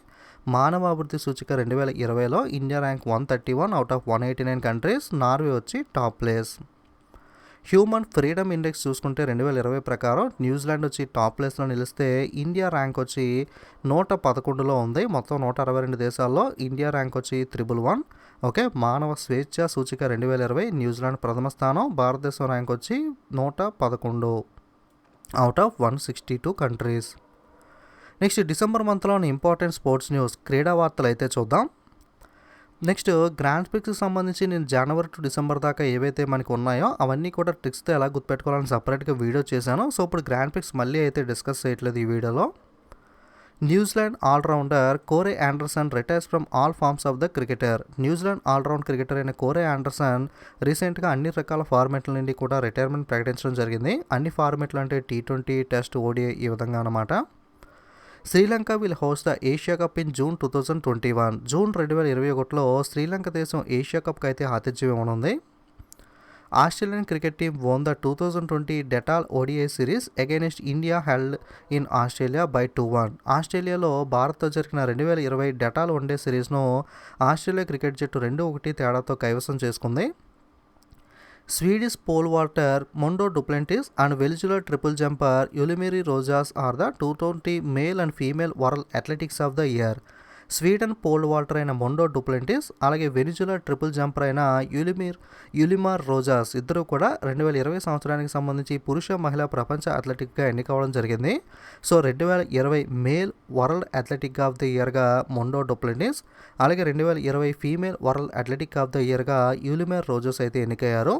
మానవ అభివృద్ధి సూచిక 2020లో India rank 131 out of 189 countries, Norway వచ్చి top place. Human freedom index చూసుకుంటే 2020 ప్రకారం న్యూజిలాండ్ వచ్చి టాప్ ప్లేస్లో నిలిస్తే ఇండియా ర్యాంక్ వచ్చి 111లో ఉంది. మొత్తం 162 దేశాల్లో ఇండియా ర్యాంక్ వచ్చి 111. ఓకే, మానవ స్వేచ్ఛ సూచిక 2020 న్యూజిలాండ్ ప్రథమ స్థానం, భారతదేశం ర్యాంక్ వచ్చి 111 out of 162 countries. Next December మంత్లోని ఇంపార్టెంట్ స్పోర్ట్స్ న్యూస్, క్రీడా వార్తలు అయితే చూద్దాం. నెక్స్ట్ గ్రాండ్ ప్రిక్స్కి సంబంధించి నేను జనవరి టు డిసెంబర్ దాకా ఏవైతే మనకు ఉన్నాయో అవన్నీ కూడా ట్రిక్స్తో ఎలా గుర్తుపెట్టుకోవాలని సపరేట్గా వీడియో చేశాను. సో ఇప్పుడు గ్రాండ్ ప్రిక్స్ మళ్ళీ అయితే డిస్కస్ చేయట్లేదు ఈ వీడియోలో. New Zealand all rounder Corey Anderson retires from all forms of the cricketer. New Zealand all round cricketer అయిన కోరే ఆండర్సన్ రీసెంట్గా అన్ని రకాల ఫార్మాట్ల నుండి కూడా రిటైర్మెంట్ ప్రకటించడం జరిగింది. అన్ని ఫార్మాట్లు అంటే T20, టెస్ట్, ఓడిఐ ఈ విధంగా అన్నమాట. Sri Lanka will host the Asia cup in June 2021. June 2021లో శ్రీలంక దేశం ఏషియా కప్కి అయితే ఆతిథ్యం ఇవ్వనుంది. Australian cricket team won the 2020 Dettol ODI series against India held in Australia by 2-1. ఆస్ట్రేలియాలో భారత్తో జరిగిన 2020 డెటాల్ వన్డే సిరీస్ను ఆస్ట్రేలియా క్రికెట్ జట్టు 2-1 తేడాతో కైవసం చేసుకుంది. Swedish pole vaulter Mondo Duplantis and Venezuela triple jumper Yulimar Rojas are the 2020 male and female world athletics of the year. Sweden pole vaulter అయిన Mondo Duplantis అలాగే వెనిజులా ట్రిపుల్ జంపర్ అయిన యులిమార్ రోజాస్ ఇద్దరు కూడా 2020 సంవత్సరానికి సంబంధించి పురుష మహిళా ప్రపంచ అథ్లెటిక్గా ఎన్నికవడం జరిగింది. So 2020 male world athletic of the ఇయర్గా మొండో డూప్లెంటిస్ అలాగే 2020 female world athletic of the ఇయర్గా యులిమార్ రోజాస్ అయితే ఎన్నికయ్యారు.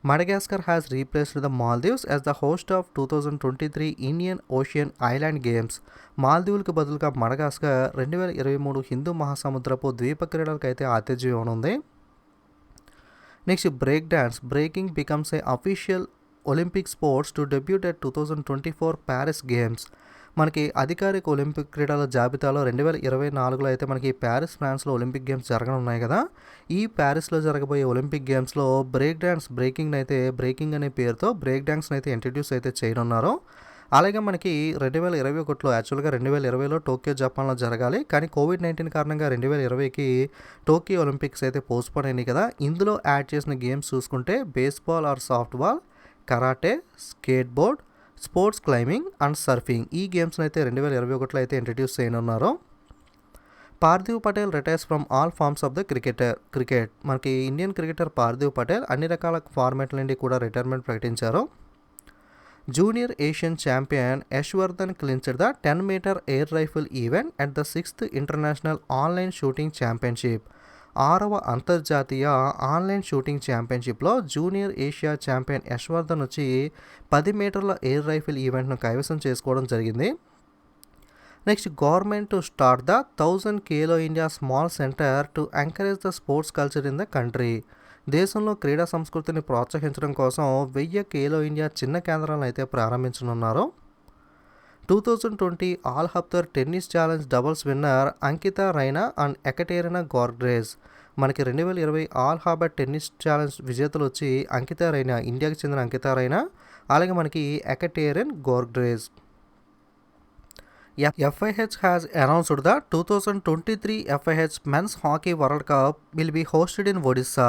Madagascar has replaced the Maldives as the host of 2023 Indian Ocean island games. మాల్దీవులకు బదులుగా మడగాస్కర్ 2023 హిందూ మహాసముద్రపు ద్వీప క్రీడలకు అయితే ఆతిథ్యం ఇవ్వనుంది. Next break dance. Breaking becomes a official Olympic sports to debut at 2024 Paris games. మనకి అధికారిక ఒలింపిక్ క్రీడల జాబితాలో 2024లో అయితే మనకి ప్యారిస్ ఫ్రాన్స్లో ఒలింపిక్ గేమ్స్ జరగనున్నాయి కదా. ఈ ప్యారిస్లో జరగబోయే ఒలింపిక్ గేమ్స్లో బ్రేకింగ్ అయితే బ్రేకింగ్ అనే పేరుతో బ్రేక్ డాన్స్ని అయితే ఇంట్రడ్యూస్ అయితే చేయనున్నారు. అలాగే మనకి 2021లో యాక్చువల్గా 2020లో టోక్యో జపాన్లో జరగాలి, కానీ కోవిడ్-19 కారణంగా 2020కి టోక్యో ఒలింపిక్స్ అయితే పోస్ట్పోన్ అయినాయి కదా. ఇందులో యాడ్ చేసిన గేమ్స్ చూసుకుంటే baseball or softball, karate, skateboard, sports climbing and surfing ఈ గేమ్స్ని అయితే 2021లో అయితే ఇంట్రడ్యూస్ చేయనున్నారు. Parthiv Patel retires from all forms of the cricket. మనకి ఇండియన్ క్రికెటర్ పార్థివ్ పటేల్ అన్ని రకాల ఫార్మాట్ల నుండి కూడా రిటైర్మెంట్ ప్రకటించారు. Junior Asian champion Yashvardhan clinched the 10 meter air rifle event at the 6th international online shooting championship. 6వ అంతర్జాతీయ ఆన్లైన్ షూటింగ్ ఛాంపియన్షిప్లో జూనియర్ ఏషియా ఛాంపియన్ యశ్వర్ధన్ వచ్చి 10 మీటర్ల ఎయిర్ రైఫిల్ ఈవెంట్ను కైవసం చేసుకోవడం జరిగింది. Next government to start the 1000 Khelo India small centre to encourage the sports culture in the country. దేశంలో క్రీడా సంస్కృతిని ప్రోత్సహించడం కోసం 1000 ఖేలో ఇండియా చిన్న కేంద్రాలను అయితే ప్రారంభించనున్నారు. 2020 Al Habtoor tennis challenge doubles winner Ankita Raina and Ekaterina Gorgodze. మనకి 2020 ఆల్ హాబర్ టెన్నిస్ ఛాలెంజ్ విజేతలు వచ్చి అంకితా రైనా, ఇండియాకి చెందిన అంకితా రైనా, అలాగే మనకి ఎకటెరిన్ గోర్గ్రేజ్. FIH has announced the 2023 FIH Men's Hockey World Cup will be hosted in Odisha.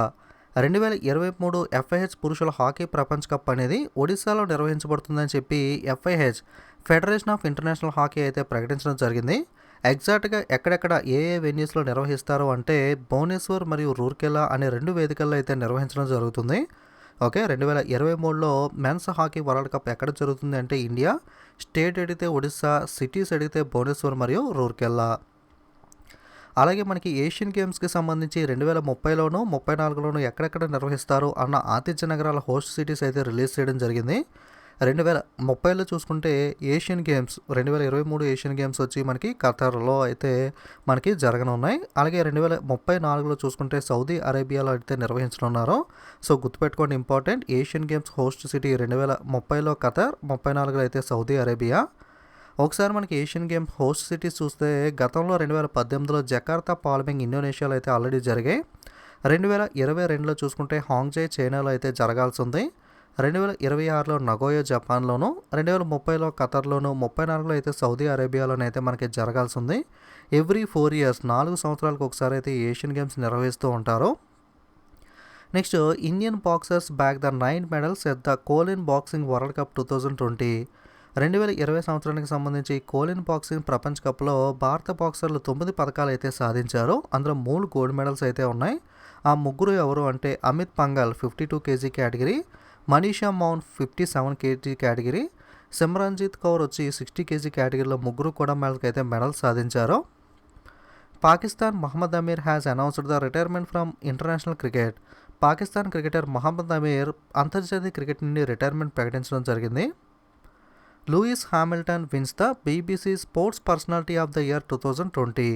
2023 FIH పురుషుల హాకీ ప్రపంచ కప్ అనేది ఒడిశాలో నిర్వహించబడుతుందని చెప్పి FIH federation of international hockey అయితే ప్రకటించడం జరిగింది. ఎగ్జాక్ట్గా ఎక్కడెక్కడ ఏ వెన్యూస్లో నిర్వహిస్తారు అంటే భువనేశ్వర్ మరియు రూర్కెలా అనే 2 వేదికల్లో అయితే నిర్వహించడం జరుగుతుంది. ఓకే, 2023లో మెన్స్ హాకీ వరల్డ్ కప్ ఎక్కడ జరుగుతుంది అంటే ఇండియా, స్టేట్ అడిగితే ఒడిస్సా, సిటీస్ అడిగితే భువనేశ్వర్ మరియు రూర్కెల్లా. అలాగే మనకి ఏషియన్ గేమ్స్కి సంబంధించి 2030లోను 34లోను ఎక్కడెక్కడ నిర్వహిస్తారు అన్న ఆతిథ్య నగరాల హోస్ట్ సిటీస్ అయితే రిలీజ్ చేయడం జరిగింది. 2030లో చూసుకుంటే ఏషియన్ గేమ్స్ 2023 ఏషియన్ గేమ్స్ వచ్చి మనకి ఖతార్లో అయితే మనకి జరగనున్నాయి. అలాగే 2034లో చూసుకుంటే సౌదీ అరేబియాలో అయితే నిర్వహించనున్నారు. సో గుర్తుపెట్టుకోండి, important. Asian games host city 2030లో ఖతార్, 34లో అయితే సౌదీ అరేబియా. ఒకసారి మనకి ఏషియన్ గేమ్స్ హోస్ట్ సిటీస్ చూస్తే గతంలో 2018లో జకార్తా, పాల్మింగ్ ఇండోనేషియాలో అయితే ఆల్రెడీ జరిగాయి. 2022లో చూసుకుంటే హాంగ్జై చైనాలో అయితే జరగాల్సి ఉంది. 2026లో నగోయా జపాన్లోను, 2030లో ఖతర్లోను, 34లో అయితే సౌదీ అరేబియాలోనూ అయితే మనకి జరగాల్సి ఉంది. ఎవ్రీ 4 years 4 సంవత్సరాలకు ఒకసారి అయితే ఏషియన్ గేమ్స్ నిర్వహిస్తూ ఉంటారు. Next Indian boxers bag the 9 medals at the Cologne boxing world cup 2020. 2020 సంవత్సరానికి సంబంధించి కోలిన్ బాక్సింగ్ ప్రపంచ కప్లో భారత బాక్సర్లు 9 పథకాలు అయితే సాధించారు. అందులో 3 గోల్డ్ మెడల్స్ అయితే ఉన్నాయి. ఆ ముగ్గురు ఎవరు అంటే Amit Panghal 52 kg category, Manisha Moun 57 kg category, Simranjit Kaur వచ్చి 60 kg కేటగిరీలో ముగ్గురు కూడా అయితే మెడల్స్ సాధించారు. Pakistan Mohammad Amir has announced the retirement from international cricket. Pakistan cricketer Mohammad Amir అంతర్జాతీయ క్రికెట్ నుండి రిటైర్మెంట్ ప్రకటించడం జరిగింది. Lewis Hamilton wins the BBC sports personality of the year 2020.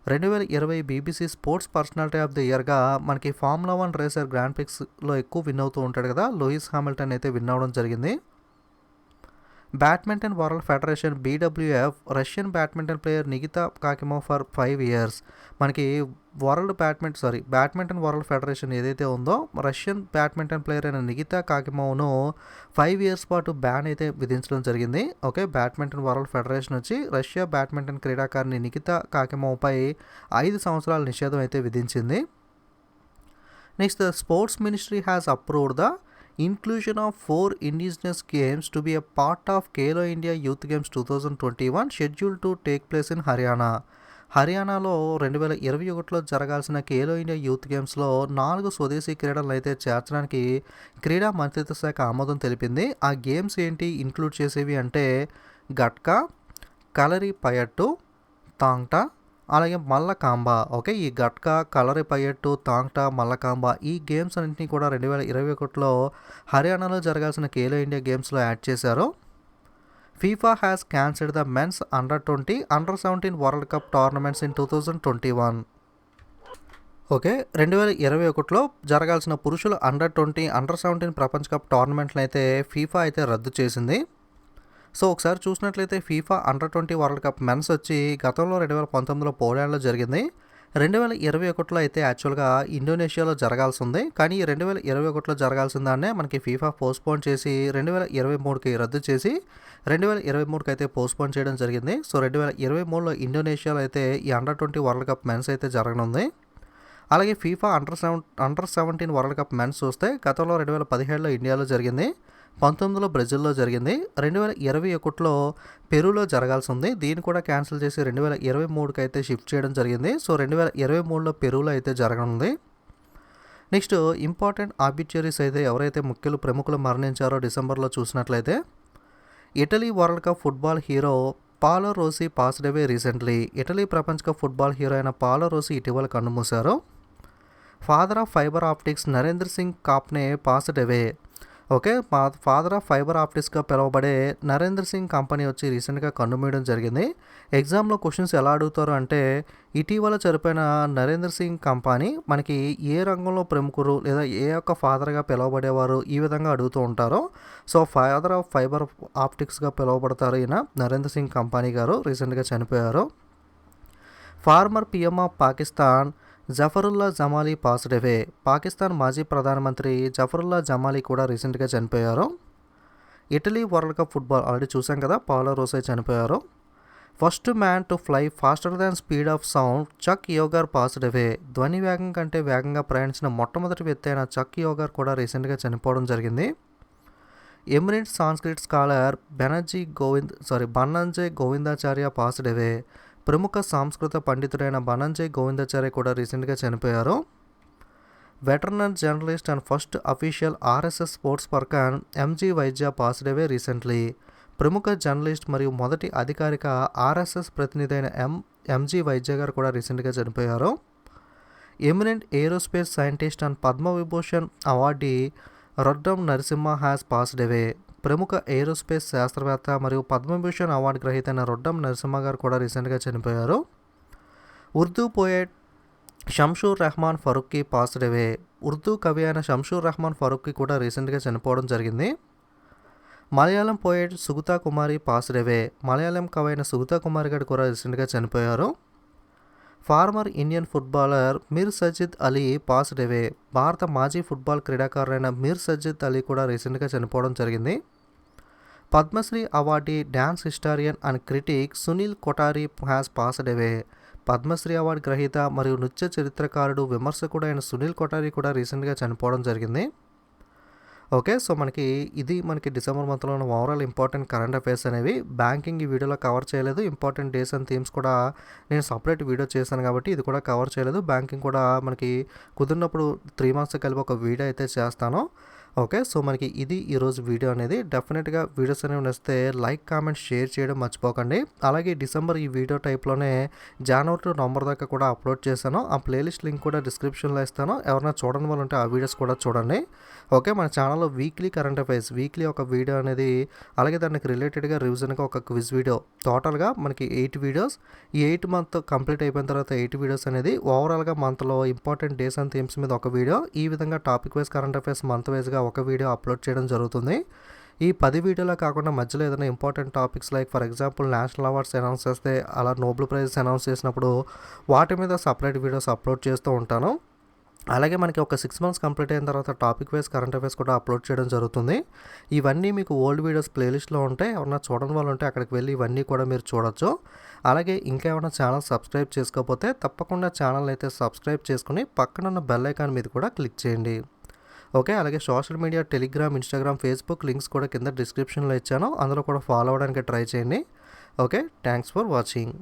2020 BBC sports personality of the ఇయర్గా మనకి ఫార్ములా 1 రేసర్ గ్రాండ్ ప్రిక్స్లో ఎక్కువ విన్ అవుతూ ఉంటాడు కదా, లూయిస్ హామిల్టన్ అయితే విన్ అవ్వడం జరిగింది. Badminton world federation BWF Russian badminton player Nikita Khakimov for 5 years. మనకి బ్యాడ్మింటన్ వరల్డ్ ఫెడరేషన్ ఏదైతే ఉందో రష్యన్ బ్యాడ్మింటన్ ప్లేయర్ అయిన నికితా కాకిమోవ్ను 5 years పాటు బ్యాన్ అయితే విధించడం జరిగింది. ఓకే, బ్యాడ్మింటన్ వరల్డ్ ఫెడరేషన్ వచ్చి రష్యా బ్యాడ్మింటన్ క్రీడాకారిణి నికితా కాకిమోవ్పై 5 సంవత్సరాల నిషేధం అయితే విధించింది. Next, the sports ministry has approved the inclusion of 4 indigenous games to be a part of Khelo India Youth Games 2021 scheduled to take place in Haryana. హర్యానాలో 2021లో జరగాల్సిన Khelo India youth గేమ్స్లో 4 స్వదేశీ క్రీడలను అయితే చేర్చడానికి క్రీడా మంత్రిత్వ శాఖ ఆమోదం తెలిపింది. ఆ గేమ్స్ ఏంటి ఇంక్లూడ్ చేసేవి అంటే గట్కా, కలరి పయట్టు, తాంగ్టా, అలాగే మల్లకాంబ. ఓకే, ఈ గట్కా, కలరి పయట్టు, తాంగ్టా, మల్లకాంబ ఈ గేమ్స్ అన్నింటినీ కూడా 2021లో హర్యానాలో జరగాల్సిన ఖేలో ఇండియా గేమ్స్లో యాడ్ చేశారు. FIFA has cancelled the men's under twenty, అండర్-17 world cup tournaments in 2021. Okay, 2021లో జరగాల్సిన పురుషుల అండర్-20, అండర్-17 ప్రపంచ కప్ టోర్నమెంట్లను అయితే ఫీఫా అయితే రద్దు చేసింది. సో ఒకసారి చూసినట్లయితే ఫీఫా అండర్-20 వరల్డ్ కప్ మెన్స్ వచ్చి గతంలో 2019లో పోలాండ్లో జరిగింది. 2021లో అయితే యాక్చువల్గా ఇండోనేషియాలో జరగాల్సి ఉంది. కానీ 2021లో జరగాల్సిన దాన్నే మనకి ఫీఫా పోస్ట్పోన్ చేసి 2023కి రద్దు చేసి 2023కి అయితే పోస్ట్పోన్ చేయడం జరిగింది. సో 2023లో ఇండోనేషియాలో అయితే ఈ అండర్-20 వరల్డ్ కప్ మెన్స్ అయితే జరగనుంది. అలాగే ఫీఫా అండర్-17 వరల్డ్ కప్ మెన్స్ చూస్తే గతంలో 2017లో ఇండియాలో జరిగింది, 19లో బ్రెజిల్లో జరిగింది, 2021లో పెరూలో జరగాల్సి ఉంది. దీన్ని కూడా క్యాన్సిల్ చేసి 2023కి అయితే షిఫ్ట్ చేయడం జరిగింది. సో 2023లో పెరూలో అయితే జరగనుంది. నెక్స్ట్, ఇంపార్టెంట్ ఆర్బిట్రరీస్ అయితే ఎవరైతే ప్రముఖులు మరణించారో డిసెంబర్లో చూసినట్లయితే Italy world cup football hero Paolo Rossi passed away recently. Italy ప్రపంచ కప్ ఫుట్బాల్ హీరో అయిన పాలో రోసి ఇటీవల కన్నుమూశారు. Father of fibre optics Narendra Singh Kapany passed away. Okay, father of fibre ఆప్టిక్స్గా పిలువబడే నరేంద్ర సింగ్ కంపెనీ వచ్చి రీసెంట్గా కన్నుమూయడం జరిగింది. ఎగ్జామ్లో క్వశ్చన్స్ ఎలా అడుగుతారు అంటే ఇటీవల చనిపోయిన నరేంద్ర సింగ్ కంపెనీ మనకి ఏ రంగంలో ప్రముఖులు లేదా ఏ యొక్క ఫాదర్గా పిలువబడేవారు ఈ విధంగా అడుగుతూ ఉంటారు. సో ఫాదర్ ఆఫ్ ఫైబర్ ఆప్టిక్స్గా పిలువబడతారు ఈయన నరేంద్ర సింగ్ కంపెనీ గారు, రీసెంట్గా చనిపోయారు. Former PM of Pakistan Zafarullah Jamali passed away. Pakistan మాజీ ప్రధానమంత్రి జఫరుల్లా జమాలీ కూడా రీసెంట్గా చనిపోయారు. Italy world cup football already చూసాం కదా, పాలో రోసే చనిపోయారు. First man to fly faster than speed of sound Chuck Yeager passed away. ధ్వని వేగం కంటే వేగంగా ప్రయాణించిన మొట్టమొదటి వ్యక్తి అయిన చక్ యోగర్ కూడా రీసెంట్గా చనిపోవడం జరిగింది. Eminent Sanskrit scholar Bannanje Govindacharya passed away. ప్రముఖ సంస్కృత పండితుడైన బనంజయ్ గోవిందాచార్య కూడా రీసెంట్గా చనిపోయారు. Veterinary journalist and first official RSS spokesperson MG Vaidya passed away recently. ప్రముఖ జర్నలిస్ట్ మరియు మొదటి అధికారిక ఆర్ఎస్ఎస్ ప్రతినిధి అయిన ఎంజీ వైద్య గారు కూడా రీసెంట్గా చనిపోయారు. Eminent aerospace scientist and Padma Vibhushan awardee Roddam Narasimha has passed away. ప్రముఖ ఏరోస్పేస్ శాస్త్రవేత్త మరియు పద్మభూషణ్ అవార్డు గ్రహీత అయిన రొడ్డమ్ నరసింహ గారు కూడా రీసెంట్గా చనిపోయారు. Urdu poet Shamsur Rahman Faruqi passed away. Urdu కవి అయిన షంషూర్ రెహమాన్ ఫరూఖీ కూడా రీసెంట్గా చనిపోవడం జరిగింది. Malayalam poet Sugatha Kumari passed away. Malayalam కవి అయిన సుగతా కుమారి గారు కూడా రీసెంట్గా చనిపోయారు. Former Indian footballer Mir Sajid Ali passed away. భారత మాజీ ఫుట్బాల్ క్రీడాకారులైన మిర్ సజిద్ అలీ కూడా రీసెంట్గా చనిపోవడం జరిగింది. Padmashri awardee dance historian and critic Sunil Kothari has passed away. Padmashri award గ్రహీత మరియు నృత్య చరిత్రకారుడు విమర్శకుడు అయిన సునీల్ కొఠారి కూడా రీసెంట్గా చనిపోవడం జరిగింది. ఓకే, సో మనకి డిసెంబర్ మంత్లో ఉన్న ఓవరాల్ ఇంపార్టెంట్ కరెంట్ అఫైర్స్ అనేవి బ్యాంకింగ్ ఈ వీడియోలో కవర్ చేయలేదు. ఇంపార్టెంట్ డేస్ అండ్ థీమ్స్ కూడా నేను సపరేట్ వీడియో చేశాను కాబట్టి ఇది కూడా కవర్ చేయలేదు. బ్యాంకింగ్ కూడా మనకి కుదిరినప్పుడు 3 months కలిపి ఒక వీడియో అయితే చేస్తాను. ఓకే, సో మనకి ఇది ఈరోజు వీడియో అనేది. డెఫినెట్గా వీడియోస్ అనేవి నచ్చితే లైక్, కామెంట్, షేర్ చేయడం మర్చిపోకండి. అలాగే డిసెంబర్ ఈ వీడియో టైప్లోనే జనవరి టు నవంబర్ దాకా కూడా అప్లోడ్ చేశాను. ఆ ప్లేలిస్ట్ లింక్ కూడా డిస్క్రిప్షన్లో ఇస్తాను. ఎవరైనా చూడని వాళ్ళు ఉంటే ఆ వీడియోస్ కూడా చూడండి. ఓకే. మన ఛానల్‌లో వీక్లీ కరెంట్ అఫైర్స్ వీక్లీ ఒక వీడియో అనేది, అలాగే దానికి రిలేటెడ్‌గా రివిజన్‌గా ఒక క్విజ్ వీడియో, టోటల్‌గా మనకి 8 వీడియోస్. ఈ 8 మంత్ కంప్లీట్ అయిపోయిన తర్వాత 8 వీడియోస్ అనేది ఓవరాల్‌గా మంత్‌లో ఇంపార్టెంట్ డేస్ అండ్ థీమ్స్ మీద ఒక వీడియో, ఈ విధంగా topic wise current affairs month వైస్‌గా ఒక వీడియో అప్లోడ్ చేయడం జరుగుతుంది. ఈ 10 వీడియోలే కాకుండా మధ్యలో ఏదైనా important topics like for example national awards announce చేస్తే, అలా నోబెల్ ప్రైజెస్ అనౌన్స్ చేసినప్పుడు వాటి మీద సెపరేట్ వీడియోస్ అప్లోడ్ చేస్తూ ఉంటాను. అలాగే మనకి ఒక 6 మంత్స్ కంప్లీట్ అయిన తర్వాత టాపిక్ వైస్ కరెంట్ అఫైర్స్ కూడా అప్లోడ్ చేయడం జరుగుతుంది. ఇవన్నీ మీకు ఓల్డ్ వీడియోస్ ప్లేలిస్ట్‌లో ఉంటాయి. ఎవరైనా చూడని వాళ్ళు ఉంటే అక్కడికి వెళ్ళి ఇవన్నీ కూడా మీరు చూడొచ్చు. అలాగే ఇంకా ఏమైనా ఛానల్ సబ్స్క్రైబ్ చేసుకోకపోతే తప్పకుండా ఛానల్ అయితే సబ్స్క్రైబ్ చేసుకొని పక్కనున్న బెల్ ఐకాన్ మీద కూడా క్లిక్ చేయండి. ఓకే. అలాగే social media Telegram, Instagram, Facebook links కూడా కింద డిస్క్రిప్షన్‌లో ఇచ్చాను. అందులో కూడా ఫాలో అవ్వడానికి ట్రై చేయండి. ఓకే. Thanks for watching.